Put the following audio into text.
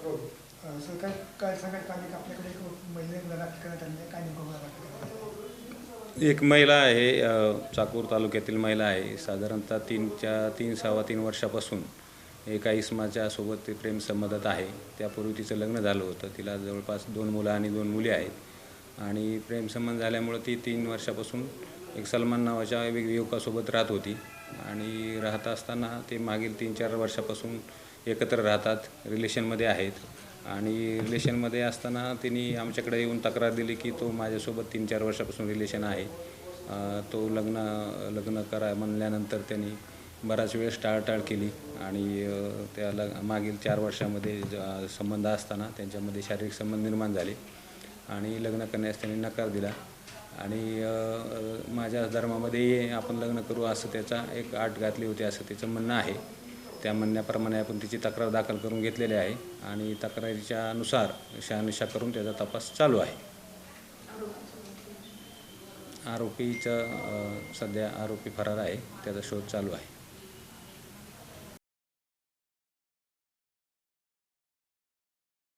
Sir काय काय सांगायचं आम्ही आपल्याकडे एक महिला अटक करण्यात आली आहे, काय नेमकं एक महिला आहे, चाकूर तालुक्यातील महिला आहे. साधारणतः 3 वर्षापासून एका इसमाच्या सोबत ते प्रेमसंबंधात आहे. त्यापूर्वी तिचं लग्न झालं होतं. तिला जवळपास 2 मुलं आणि 2 मुली आहेत आणि प्रेमसंबंध झाल्यामुळं ती 3 वर्षापासून एक सलमान नावाच्या युवकासोबत राहत होती आणि राहत असताना ते मागील 3-4 वर्षापासून एकत्र राहतात, रिलेशनमध्ये आहेत. आणि रिलेशनमध्ये असताना तिने आमच्याकडे येऊन तक्रार दिली की तो माझ्यासोबत 3-4 वर्षापासून रिलेशन आहे. तो लग्न करा म्हणल्यानंतर त्यांनी बराच वेळ टाळाटाळ केली आणि त्याला मागील 4 वर्षामध्ये संबंध असताना त्यांच्यामध्ये शारीरिक संबंध निर्माण झाले आणि लग्न करण्यास त्यांनी नकार दिला. आणि माझ्या धर्मामध्ये आपण लग्न करू असं त्याचा एक अट घातली होती असं त्याचं म्हणणं आहे. त्या म्हणण्याप्रमाणे आपण तिची तक्रार दाखल करून घेतलेली आहे आणि तक्रारीच्या अनुसार शहानिशा करून त्याचा तपास चालू आहे. आरोपीचा सध्या आरोपी फरार आहे, त्याचा शोध चालू आहे.